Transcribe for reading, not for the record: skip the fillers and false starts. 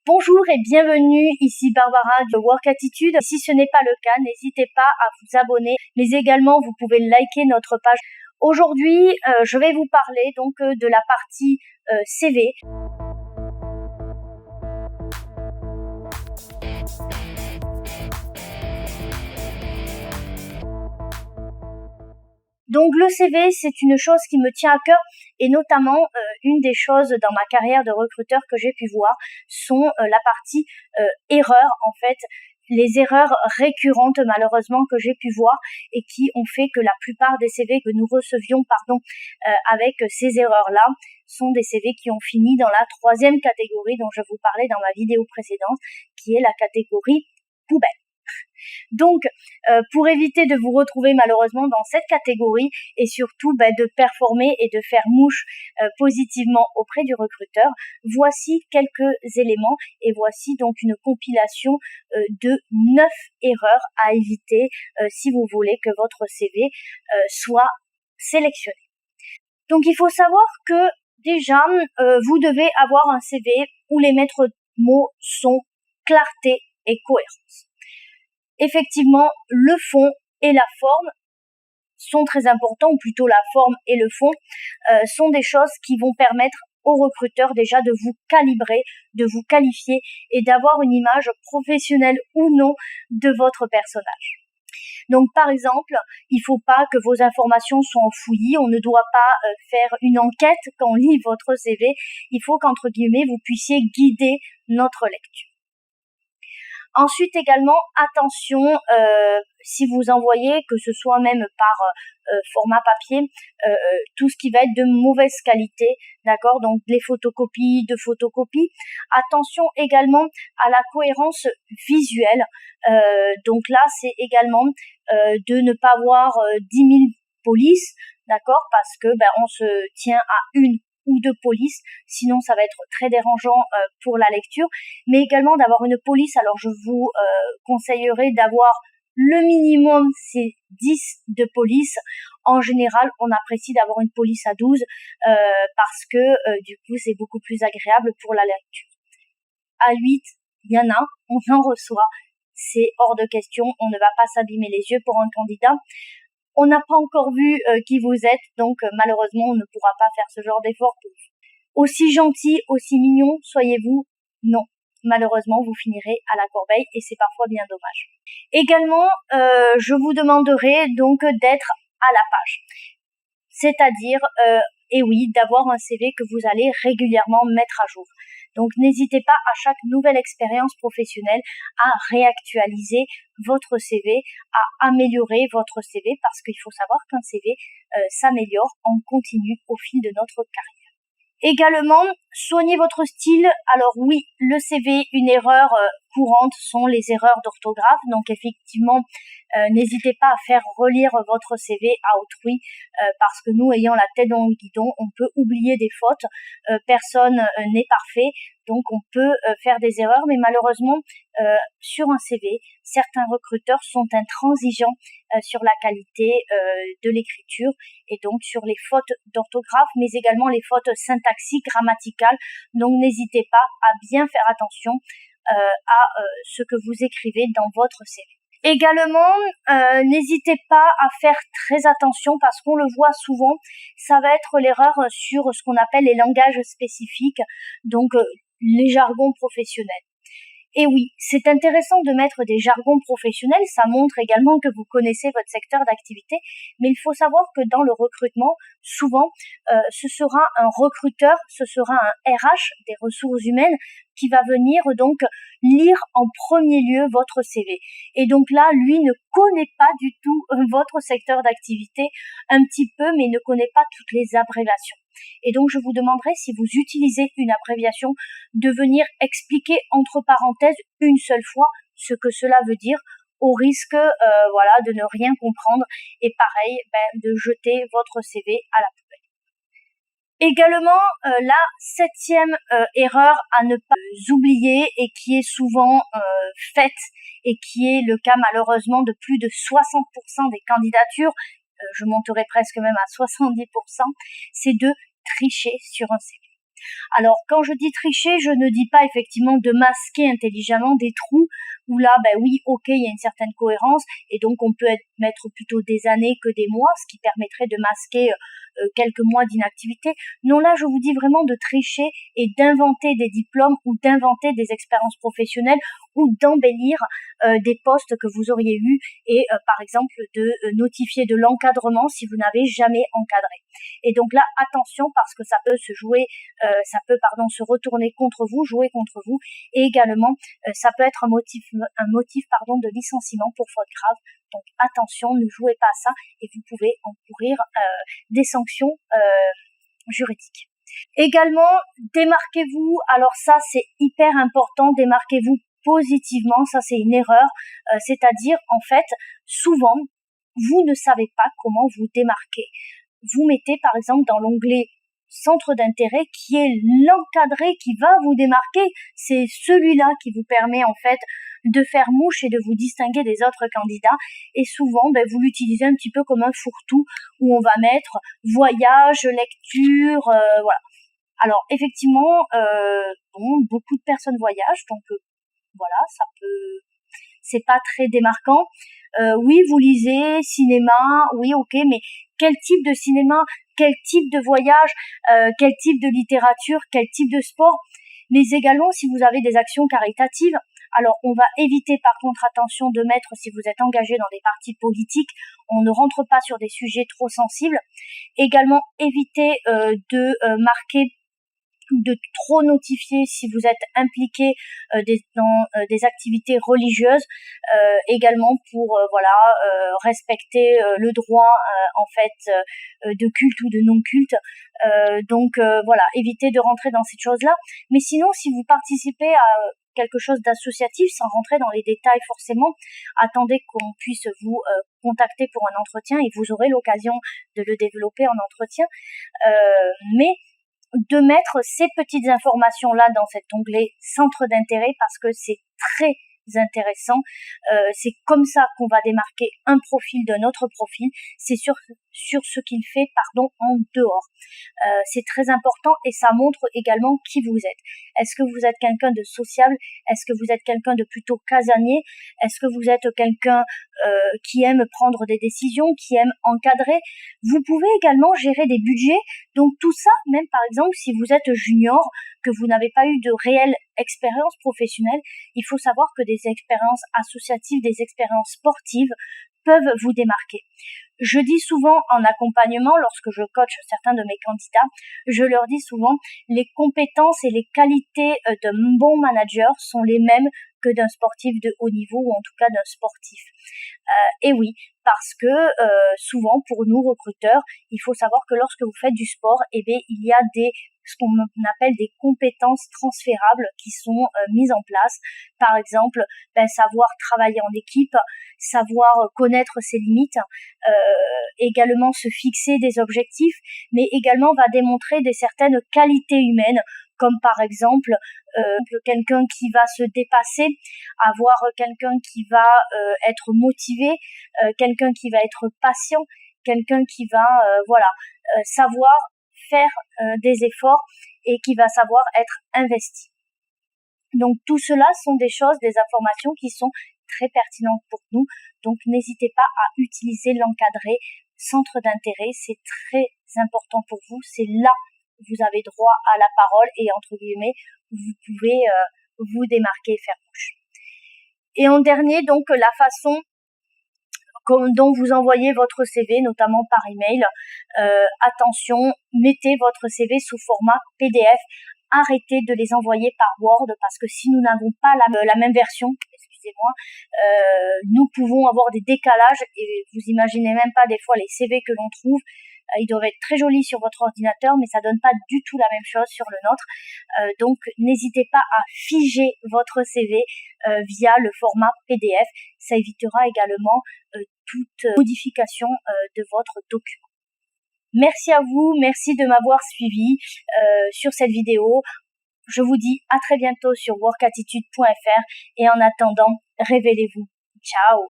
Bonjour et bienvenue, ici Barbara de Work Attitude. Si ce n'est pas le cas, n'hésitez pas à vous abonner, mais également vous pouvez liker notre page. Aujourd'hui, je vais vous parler donc de la partie CV. Donc le CV, c'est une chose qui me tient à cœur et notamment une des choses dans ma carrière de recruteur que j'ai pu voir sont la partie erreurs en fait, les erreurs récurrentes malheureusement que j'ai pu voir et qui ont fait que la plupart des CV que nous recevions avec ces erreurs-là sont des CV qui ont fini dans la troisième catégorie dont je vous parlais dans ma vidéo précédente, qui est la catégorie poubelle. Donc, pour éviter de vous retrouver malheureusement dans cette catégorie et surtout de performer et de faire mouche positivement auprès du recruteur, voici quelques éléments et voici donc une compilation de 9 erreurs à éviter si vous voulez que votre CV soit sélectionné. Donc, il faut savoir que déjà, vous devez avoir un CV où les maîtres mots sont clarté et cohérence. Effectivement, le fond et la forme sont très importants, ou plutôt la forme et le fond sont des choses qui vont permettre aux recruteurs déjà de vous calibrer, de vous qualifier et d'avoir une image professionnelle ou non de votre personnage. Donc par exemple, il ne faut pas que vos informations soient enfouies, on ne doit pas faire une enquête quand on lit votre CV, il faut qu'entre guillemets vous puissiez guider notre lecture. Ensuite également, attention, si vous envoyez, que ce soit même par format papier, tout ce qui va être de mauvaise qualité, d'accord, donc les photocopies, attention également à la cohérence visuelle, donc là c'est également de ne pas avoir 10 000 polices, d'accord, parce que on se tient à une ou de police, sinon ça va être très dérangeant pour la lecture, mais également d'avoir une police. Alors je vous conseillerais d'avoir le minimum, c'est 10 de police. En général, on apprécie d'avoir une police à 12 parce que du coup c'est beaucoup plus agréable pour la lecture. À 8, il y en a, on en reçoit, c'est hors de question, on ne va pas s'abîmer les yeux pour un candidat. On n'a pas encore vu qui vous êtes, donc malheureusement, on ne pourra pas faire ce genre d'effort pour vous. Aussi gentil, aussi mignon, soyez-vous, non. Malheureusement, vous finirez à la corbeille et c'est parfois bien dommage. Également, je vous demanderai donc d'être à la page. C'est-à-dire, et oui, d'avoir un CV que vous allez régulièrement mettre à jour. Donc n'hésitez pas à chaque nouvelle expérience professionnelle à réactualiser votre CV, à améliorer votre CV parce qu'il faut savoir qu'un CV s'améliore en continu au fil de notre carrière. Également, soignez votre style. Alors oui, le CV, une erreur courante sont les erreurs d'orthographe. Donc effectivement, n'hésitez pas à faire relire votre CV à autrui parce que nous, ayant la tête dans le guidon, on peut oublier des fautes. Personne n'est parfait, donc on peut faire des erreurs. Mais malheureusement, sur un CV, certains recruteurs sont intransigeants sur la qualité de l'écriture et donc sur les fautes d'orthographe, mais également les fautes syntaxiques, grammaticales. Donc n'hésitez pas à bien faire attention à ce que vous écrivez dans votre CV. Également, n'hésitez pas à faire très attention parce qu'on le voit souvent, ça va être l'erreur sur ce qu'on appelle les langages spécifiques, donc les jargons professionnels. Et oui, c'est intéressant de mettre des jargons professionnels, ça montre également que vous connaissez votre secteur d'activité, mais il faut savoir que dans le recrutement, souvent, ce sera un recruteur, ce sera un RH, des ressources humaines, qui va venir donc lire en premier lieu votre CV. Et donc là, lui ne connaît pas du tout votre secteur d'activité, un petit peu, mais ne connaît pas toutes les abréviations. Et donc, je vous demanderai, si vous utilisez une abréviation, de venir expliquer entre parenthèses une seule fois ce que cela veut dire, au risque de ne rien comprendre et pareil, de jeter votre CV à la poubelle. Également, la 7e erreur à ne pas oublier et qui est souvent faite et qui est le cas malheureusement de plus de 60% des candidatures, je monterai presque même à 70%, c'est de tricher sur un CV. Alors, quand je dis tricher, je ne dis pas effectivement de masquer intelligemment des trous où là, ben oui, ok, il y a une certaine cohérence et donc on peut mettre plutôt des années que des mois, ce qui permettrait de masquer quelques mois d'inactivité. Non, là, je vous dis vraiment de tricher et d'inventer des diplômes ou d'inventer des expériences professionnelles ou d'embellir des postes que vous auriez eus et par exemple de notifier de l'encadrement si vous n'avez jamais encadré. Et donc là, attention parce que ça peut se jouer, se retourner contre vous, jouer contre vous, et également ça peut être un motif de licenciement pour faute grave. Donc attention, ne jouez pas à ça et vous pouvez encourir des sanctions juridiques. Également, démarquez-vous. Alors ça, c'est hyper important. Démarquez-vous positivement. Ça, c'est une erreur. C'est-à-dire, en fait, souvent, vous ne savez pas comment vous démarquer. Vous mettez, par exemple, dans l'onglet centre d'intérêt qui est l'encadré qui va vous démarquer. C'est celui-là qui vous permet en fait de faire mouche et de vous distinguer des autres candidats. Et souvent, vous l'utilisez un petit peu comme un fourre-tout où on va mettre voyage, lecture, voilà. Alors effectivement, beaucoup de personnes voyagent, donc voilà, c'est pas très démarquant. Oui, vous lisez, cinéma, oui, ok, mais quel type de cinéma, quel type de voyage, quel type de littérature, quel type de sport, mais également si vous avez des actions caritatives. Alors, on va éviter par contre, attention, de mettre, si vous êtes engagé dans des partis politiques, on ne rentre pas sur des sujets trop sensibles. Également, évitez de marquer, de trop notifier si vous êtes impliqué dans des activités religieuses, également pour respecter le droit en fait de culte ou de non culte. Donc voilà, évitez de rentrer dans ces choses-là. Mais sinon, si vous participez à quelque chose d'associatif, sans rentrer dans les détails forcément, attendez qu'on puisse vous contacter pour un entretien et vous aurez l'occasion de le développer en entretien. Mais de mettre ces petites informations-là dans cet onglet centre d'intérêt parce que c'est très intéressant. C'est comme ça qu'on va démarquer un profil d'un autre profil. C'est sur ce qu'il fait, en dehors. C'est très important et ça montre également qui vous êtes. Est-ce que vous êtes quelqu'un de sociable? Est-ce que vous êtes quelqu'un de plutôt casanier? Est-ce que vous êtes quelqu'un qui aime prendre des décisions, qui aime encadrer? Vous pouvez également gérer des budgets. Donc tout ça, même par exemple si vous êtes junior, que vous n'avez pas eu de réelle expérience professionnelle, il faut savoir que des expériences associatives, des expériences sportives peuvent vous démarquer. Je dis souvent en accompagnement, lorsque je coach certains de mes candidats, je leur dis souvent les compétences et les qualités d'un bon manager sont les mêmes que d'un sportif de haut niveau ou en tout cas d'un sportif. Et oui, parce que souvent pour nous recruteurs, il faut savoir que lorsque vous faites du sport, il y a ce qu'on appelle des compétences transférables qui sont mises en place. Par exemple, savoir travailler en équipe, savoir connaître ses limites, également se fixer des objectifs, mais également va démontrer certaines qualités humaines, comme par exemple quelqu'un qui va se dépasser, avoir quelqu'un qui va être motivé, quelqu'un qui va être patient, quelqu'un qui va savoir faire des efforts et qui va savoir être investi. Donc tout cela sont des choses, des informations qui sont très pertinentes pour nous. Donc n'hésitez pas à utiliser l'encadré centre d'intérêt, c'est très important pour vous, c'est là où vous avez droit à la parole et entre guillemets où vous pouvez vous démarquer et faire mouche. Et en dernier, donc la façon dont vous envoyez votre CV, notamment par email. Attention, mettez votre CV sous format PDF. Arrêtez de les envoyer par Word parce que si nous n'avons pas la même version, excusez-moi, nous pouvons avoir des décalages et vous imaginez même pas des fois les CV que l'on trouve. Ils doivent être très jolis sur votre ordinateur, mais ça donne pas du tout la même chose sur le nôtre. Donc, n'hésitez pas à figer votre CV via le format PDF. Ça évitera également toute modification de votre document. Merci à vous, merci de m'avoir suivi sur cette vidéo. Je vous dis à très bientôt sur workattitude.fr et en attendant, révélez-vous. Ciao!